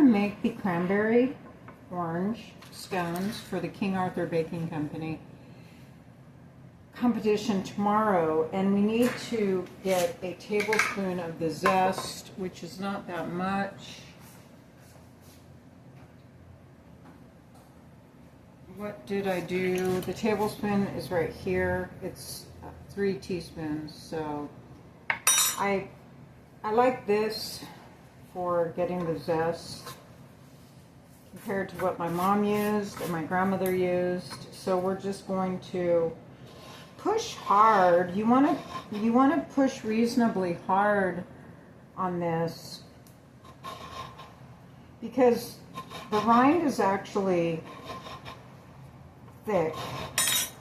make the cranberry orange scones for the King Arthur Baking Company competition tomorrow, and we need to get a tablespoon of the zest, which is not that much. What did I do? The tablespoon is right here. It's 3 teaspoons. So I like this for getting the zest compared to what my mom used and my grandmother used. So we're just going to push hard. You want to push reasonably hard on this because the rind is actually thick.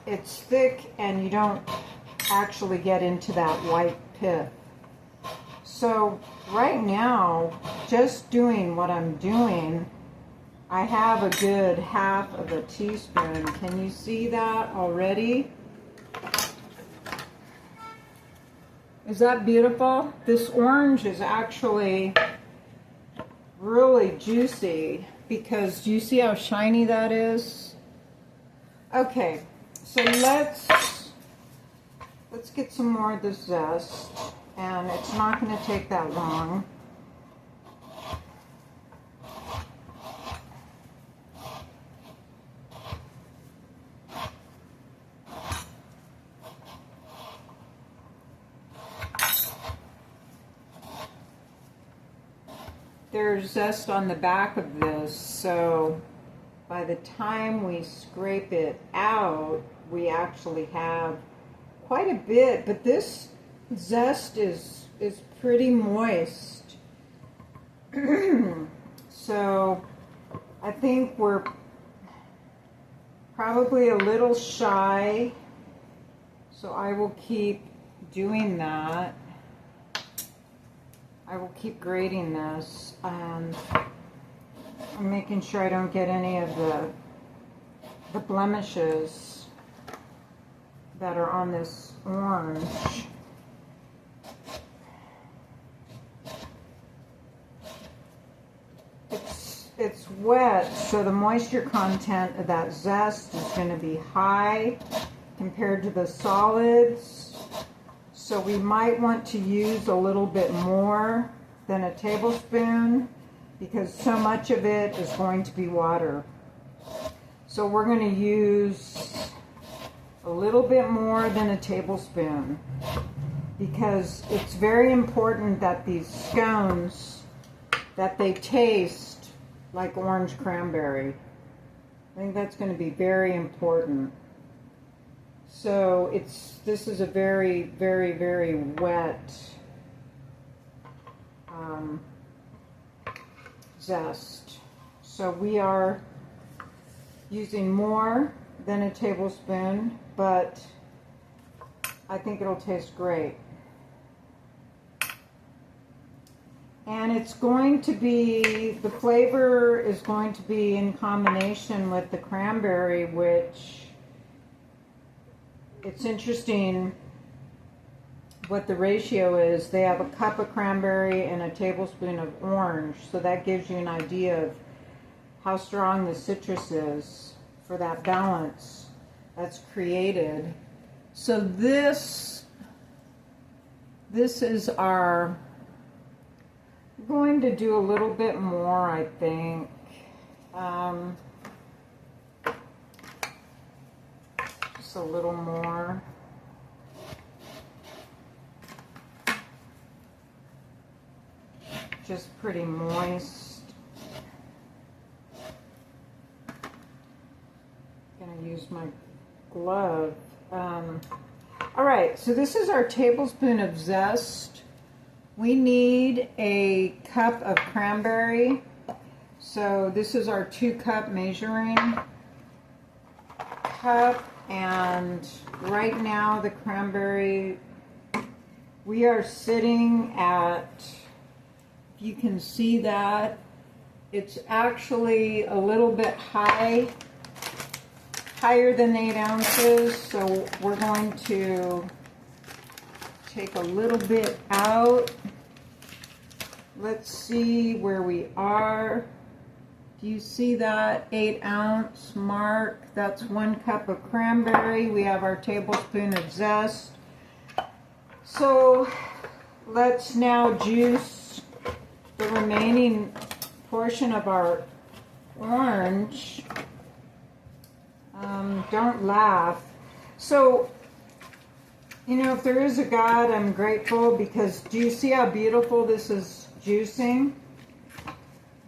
It's thick and you don't actually get into that white pith. So right now, just doing what I'm doing, I have a good half of a teaspoon. Can you see that already? Is that beautiful? This orange is actually really juicy because do you see how shiny that is? Okay, so let's get some more of this zest, and it's not going to take that long. There's zest on the back of this, so by the time we scrape it out, we actually have quite a bit, but this zest is pretty moist. So I think we're probably a little shy, so I will keep doing that. I will keep grating this, and I'm making sure I don't get any of the blemishes that are on this orange. It's wet, so the moisture content of that zest is going to be high compared to the solids. So we might want to use a little bit more than a tablespoon because so much of it is going to be water. So we're going to use a little bit more than a tablespoon because it's very important that these scones, that they taste like orange cranberry. I think that's going to be very important. So this is a very, very, very wet zest. So we are using more than a tablespoon, but I think it'll taste great. And it's going to be, the flavor is going to be in combination with the cranberry, which it's interesting what the ratio is. They have a cup of cranberry and a tablespoon of orange, so that gives you an idea of how strong the citrus is for that balance that's created. So this is our, we're going to do a little bit more, I think. Just a little more. Just pretty moist. Gonna use my glove. All right, so this is our tablespoon of zest. We need a cup of cranberry. So this is our 2-cup measuring cup, and right now the cranberry, we are sitting at, if you can see that, it's actually a little bit higher than 8 ounces, so we're going to take a little bit out. Let's see where we are. Do you see that 8-ounce mark? That's 1 cup of cranberry. We have our tablespoon of zest. So let's now juice the remaining portion of our orange. Don't laugh. So, you know, if there is a God, I'm grateful, because do you see how beautiful this is juicing?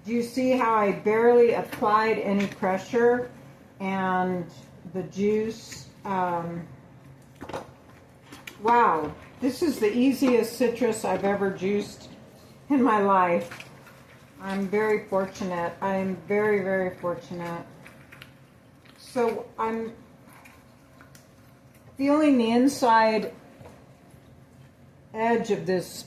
Do you see how I barely applied any pressure and the juice? Wow, this is the easiest citrus I've ever juiced in my life. I'm very fortunate. I'm very, very fortunate. So I'm feeling the inside edge of this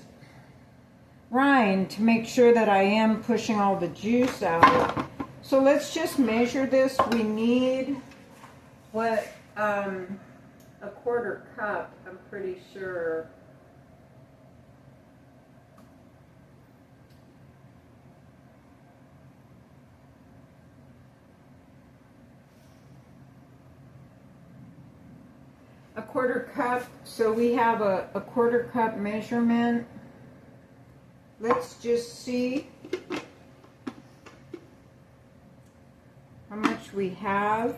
rind to make sure that I am pushing all the juice out. So let's just measure this. We need what, a 1/4 cup, I'm pretty sure. A 1/4 cup, so we have a 1/4 cup measurement. Let's just see how much we have.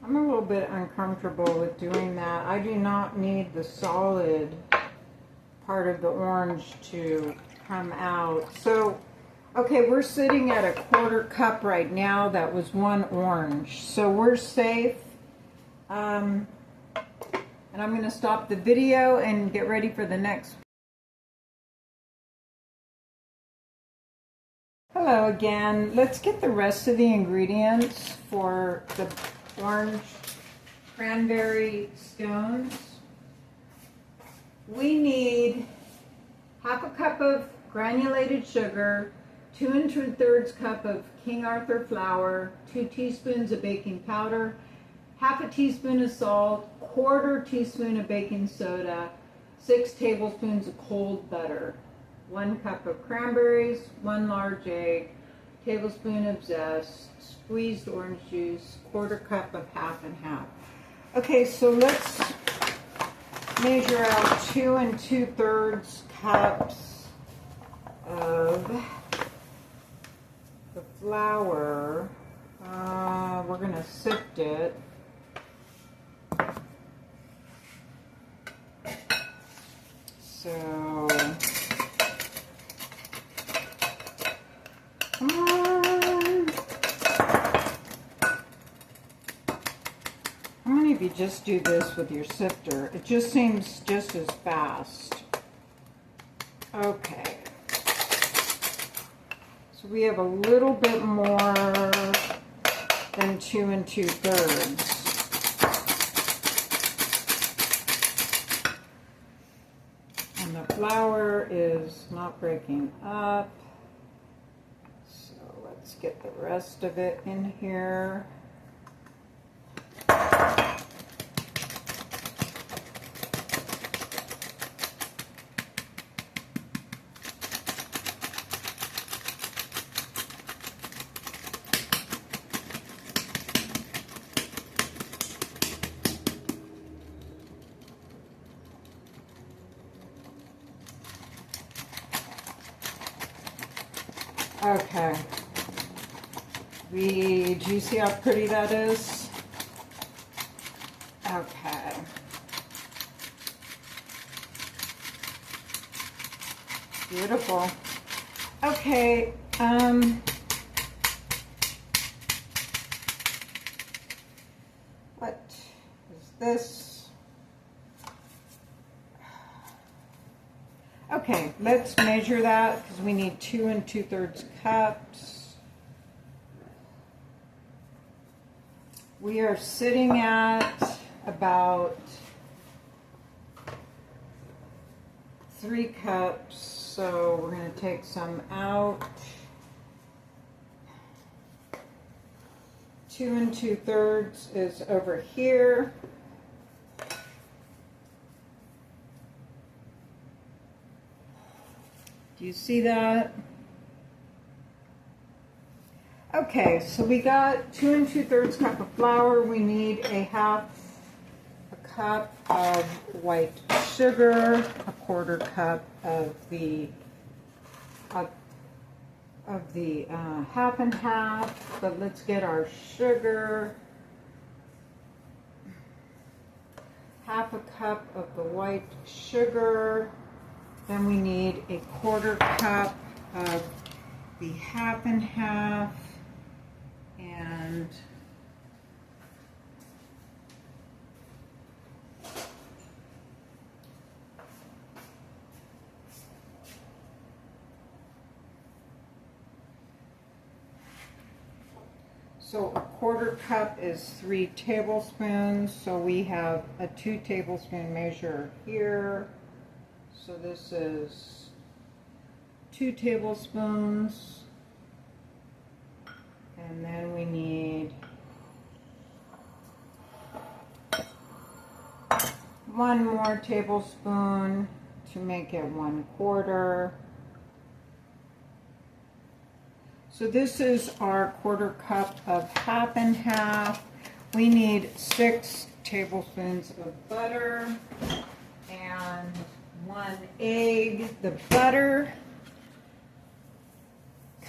I'm a little bit uncomfortable with doing that. I do not need the solid part of the orange to come out. So, okay, we're sitting at a 1/4 cup right now. That was 1 orange. So we're safe. And I'm going to stop the video and get ready for the next. Hello again. Let's get the rest of the ingredients for the orange cranberry scones. We need 1/2 cup of granulated sugar, 2 2/3 cup of King Arthur flour, 2 teaspoons of baking powder, 1/2 teaspoon of salt, 1/4 teaspoon of baking soda, 6 tablespoons of cold butter, 1 cup of cranberries, 1 large egg, tablespoon of zest, squeezed orange juice, 1/4 cup of 1/2 and 1/2. Okay, so let's measure out 2 2/3 cups of the flour. We're going to sift it. So, come on. How many of you just do this with your sifter? It just seems just as fast. Okay. So we have a little bit more than 2 2/3. And the flour is not breaking up. So let's get the rest of it in here. Okay. Do you see how pretty that is? Okay. Beautiful. Okay. What is this? Okay, let's measure that because we need 2 2/3 cups. We are sitting at about 3 cups, so we're going to take some out. 2 2/3 is over here. Do you see that? Okay, so we got 2 2/3 cup of flour. We need a half a cup of white sugar, a 1/4 cup of the half and half. But let's get our sugar. Half a cup of the white sugar. Then we need a 1/4 cup of the half and half. And so a 1/4 cup is 3 tablespoons. So we have a 2 tablespoon measure here. So this is 2 tablespoons. And then we need 1 more tablespoon to make it 1/4. So this is our 1/4 cup of half and half. We need 6 tablespoons of butter and 1 egg. The butter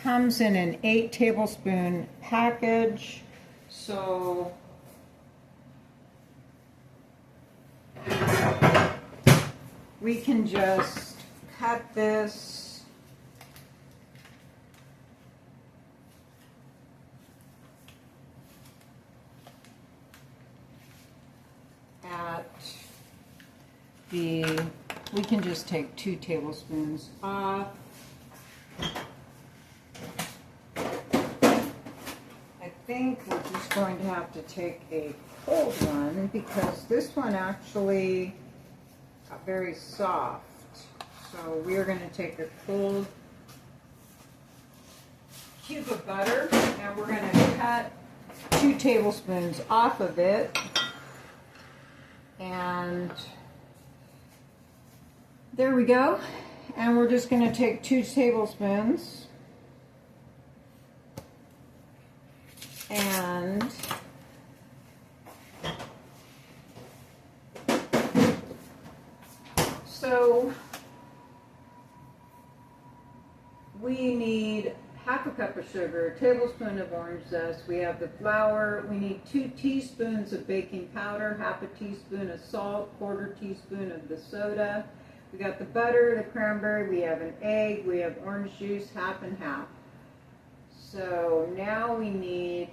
comes in an 8 tablespoon package, so we can just cut this we can just take 2 tablespoons off. I think we're just going to have to take a cold one because this one actually got very soft. So we're going to take a cold cube of butter and we're going to cut 2 tablespoons off of it. And there we go. And we're just going to take 2 tablespoons and so we need half a cup of sugar, a tablespoon of orange zest. We have the flour. We need 2 teaspoons of baking powder, half a teaspoon of salt, 1/4 teaspoon of the soda. We got the butter, the cranberry, we have an egg, we have orange juice, half and half. So now we need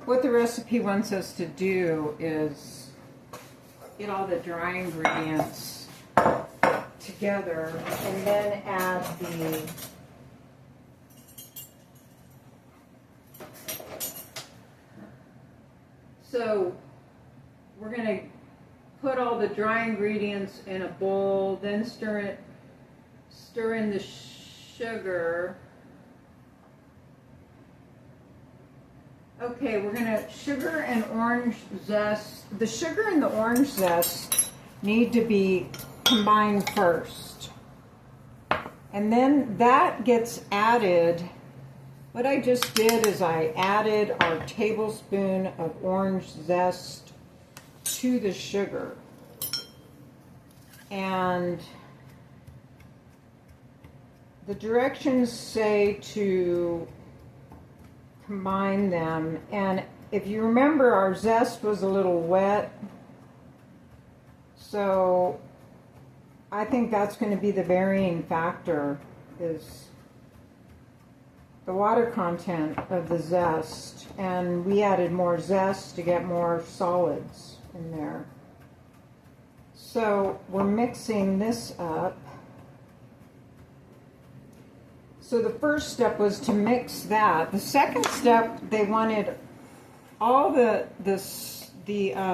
what the recipe wants us to do is get all the dry ingredients together and then add the so we're going to put all the dry ingredients in a bowl, then stir in the sugar. Okay, we're going to sugar and orange zest. The sugar and the orange zest need to be combined first. And then that gets added. What I just did is I added our tablespoon of orange zest to the sugar. And the directions say to combine them. And if you remember, our zest was a little wet. So I think that's going to be the varying factor, is the water content of the zest, and we added more zest to get more solids in there. So we're mixing this up. So the first step was to mix that. The second step, they wanted all the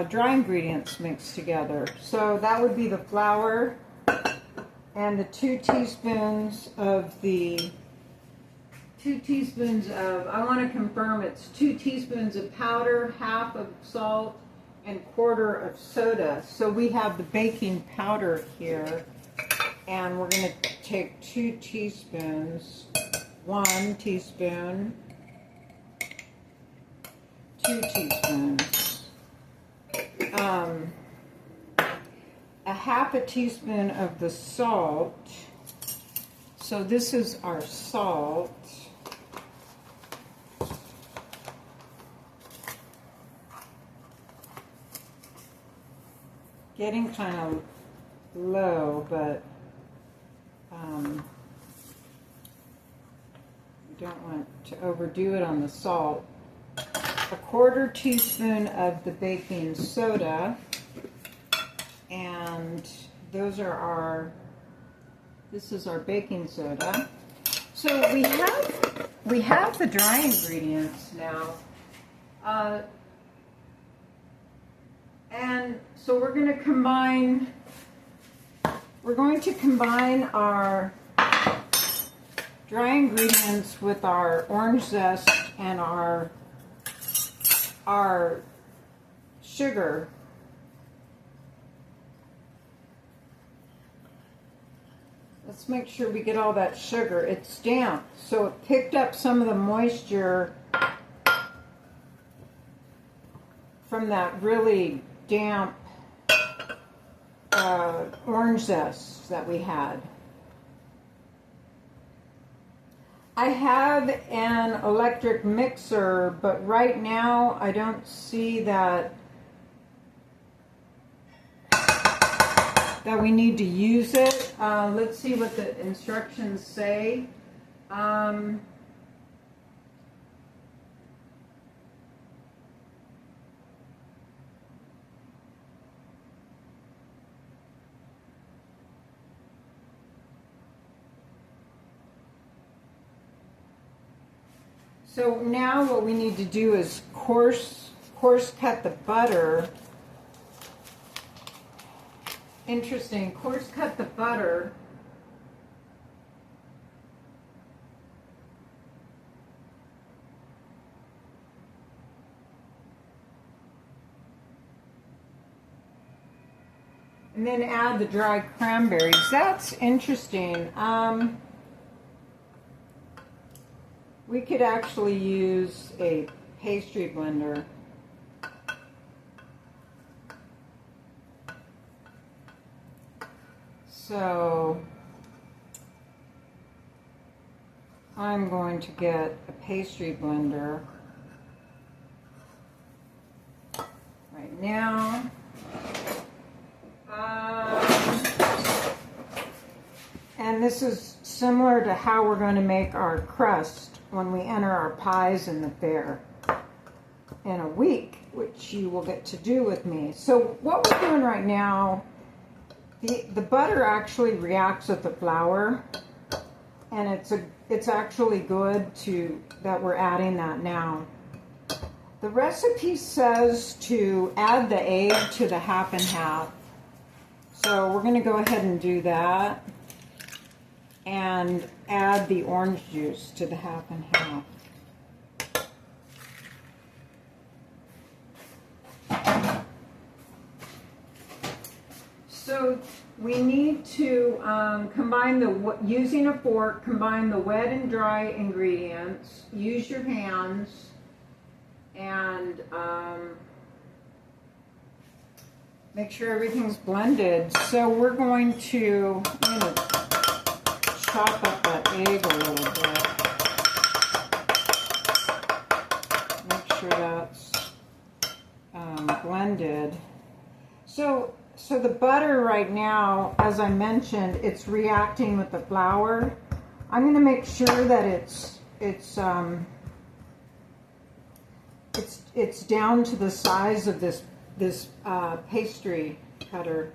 dry ingredients mixed together. So that would be the flour and the 2 teaspoons of I want to confirm it's 2 teaspoons of powder, half of salt, and 1/4 of soda. So we have the baking powder here, and we're going to take 2 teaspoons, 1 teaspoon, 2 teaspoons, 1/2 teaspoon of the salt. So this is our salt. Getting kind of low, but you don't want to overdo it on the salt. 1/4 teaspoon of the baking soda, and those are our, this is our baking soda. So we have the dry ingredients now. And so we're going to combine our dry ingredients with our orange zest and our sugar. Let's make sure we get all that sugar. It's damp, so it picked up some of the moisture from that really damp orange zest that we had. I have an electric mixer, but right now I don't see that we need to use it. Let's see what the instructions say. So now what we need to do is coarse cut the butter. Interesting, coarse cut the butter. And then add the dried cranberries. That's interesting. We could actually use a pastry blender. So I'm going to get a pastry blender right now. And this is similar to how we're going to make our crust when we enter our pies in the fair in a week, which you will get to do with me. So what we're doing right now, the butter actually reacts with the flour, and it's actually good that we're adding that now. The recipe says to add the egg to the 1/2 and 1/2. So we're going to go ahead and do that and add the orange juice to the 1/2 and 1/2. So we need to using a fork, combine the wet and dry ingredients. Use your hands and make sure everything's blended. So we're going to, chop up that egg a little bit. Make sure that's blended. So the butter right now, as I mentioned, it's reacting with the flour. I'm going to make sure that it's down to the size of this pastry cutter,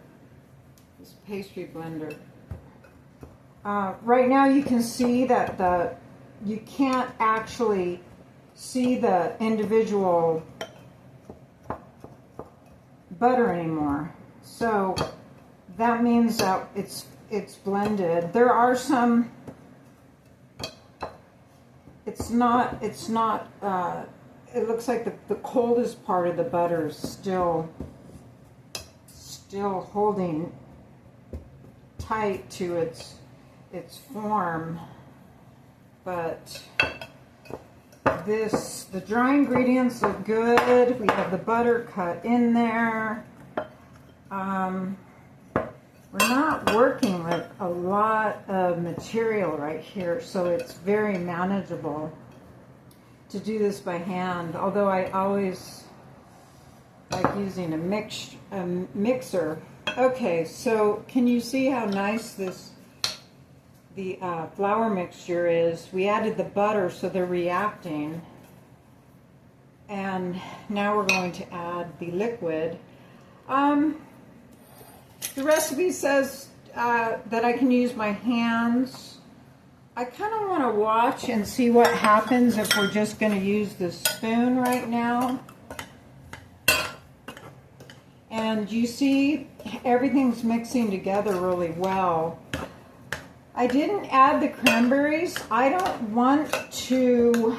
this pastry blender. Right now you can see that you can't actually see the individual butter anymore. So that means that it's blended. There are some, it looks like the coldest part of the butter is still still holding tight to its form, but the dry ingredients look good. We have the butter cut in there. We're not working with a lot of material right here, so it's very manageable to do this by hand, although I always like using a mixer. Okay, so can you see how nice the flour mixture is? We added the butter, so they're reacting. And now we're going to add the liquid. The recipe says that I can use my hands. I kind of want to watch and see what happens if we're just going to use the spoon right now. And you see, everything's mixing together really well. I didn't add the cranberries. I don't want to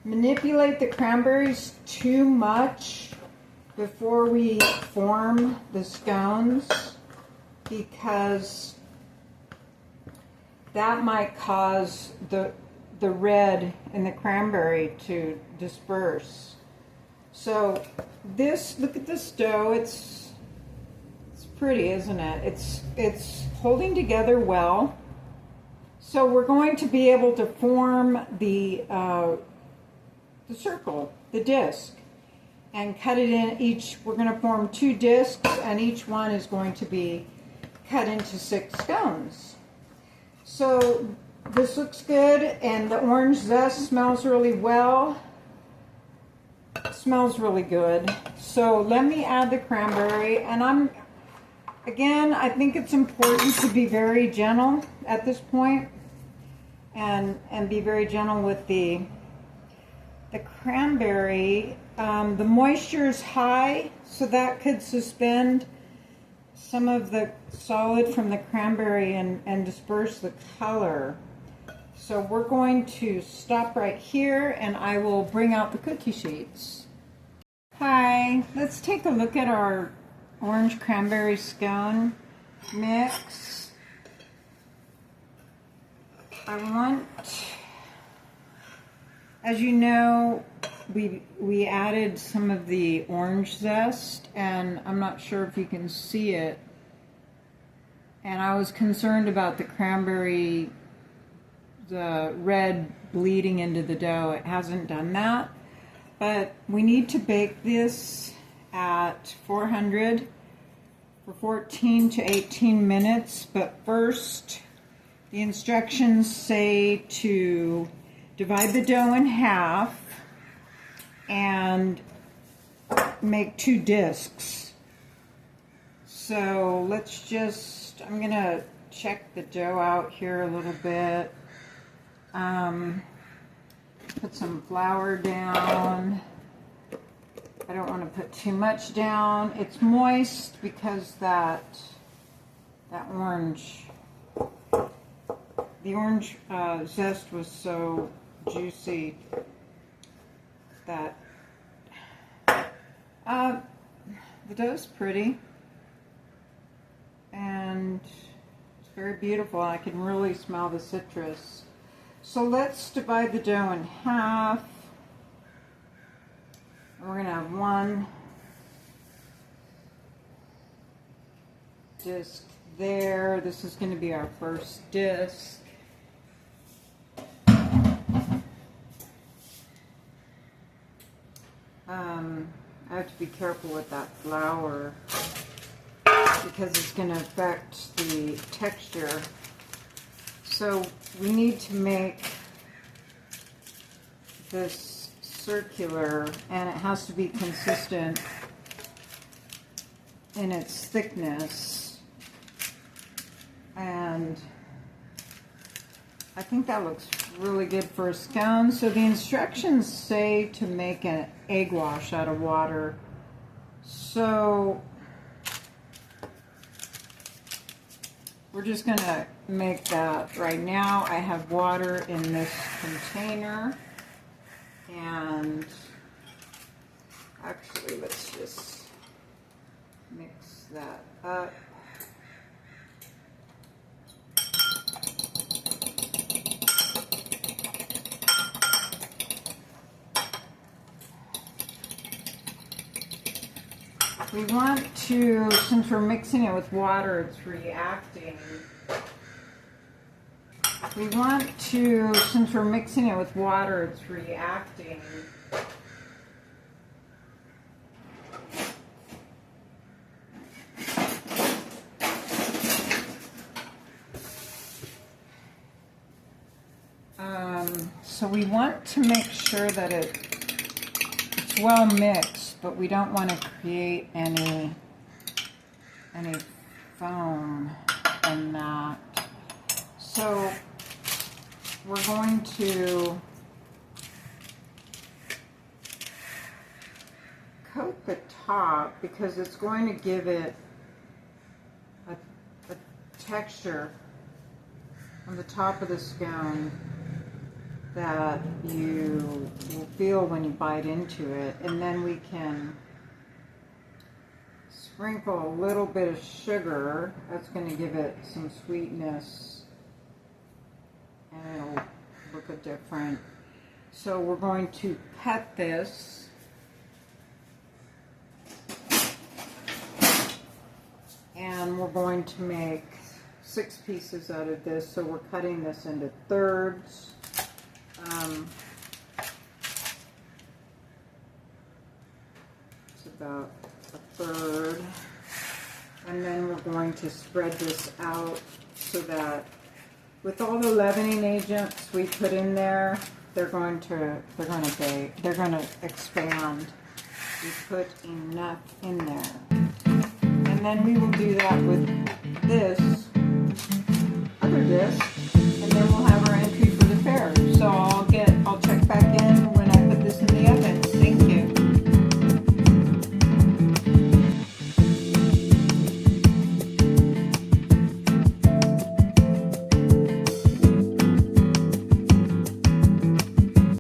manipulate the cranberries too much before we form the scones, because that might cause the red in the cranberry to disperse. So look at this dough. It's pretty, isn't it? It's holding together well. So we're going to be able to form the circle, the disc, and cut it in each. We're going to form 2 discs, and each one is going to be cut into 6 scones. So this looks good, and the orange zest smells really well. It smells really good. So let me add the cranberry, and I think it's important to be very gentle at this point, and be very gentle with the cranberry. The moisture is high, so that could suspend some of the solid from the cranberry and disperse the color. So we're going to stop right here, and I will bring out the cookie sheets. Hi, let's take a look at our orange cranberry scone mix. As you know, we added some of the orange zest, and I'm not sure if you can see it. And I was concerned about the cranberry, the red bleeding into the dough. It hasn't done that. But we need to bake this at 400 for 14 to 18 minutes. But first, the instructions say to divide the dough in half and make 2 discs. So I'm gonna check the dough out here a little bit. Put some flour down. I don't want to put too much down. It's moist because the orange zest was so juicy that the dough's pretty, and it's very beautiful. I can really smell the citrus. So let's divide the dough in half. We're going to have 1 disc there. This is going to be our first disc. I have to be careful with that flour because it's going to affect the texture. So we need to make this circular, and it has to be consistent in its thickness. And I think that looks really good for a scone. So the instructions say to make an egg wash out of water. So we're just going to make that right now. I have water in this container, and actually let's just mix that up. We want to, since we're mixing it with water, it's reacting. We want to, since we're mixing it with water, it's reacting. So we want to make sure that it's well mixed, but we don't want to create any foam in that. So we're going to coat the top because it's going to give it a texture on the top of the scone that you will feel when you bite into it. And then we can sprinkle a little bit of sugar. That's going to give it some sweetness and it'll look a different. So we're going to cut this and we're going to make 6 pieces out of this. So we're cutting this into thirds. It's about a third, and then we're going to spread this out so that with all the leavening agents we put in there, they're going to expand. We put enough in there, and then we will do that with this.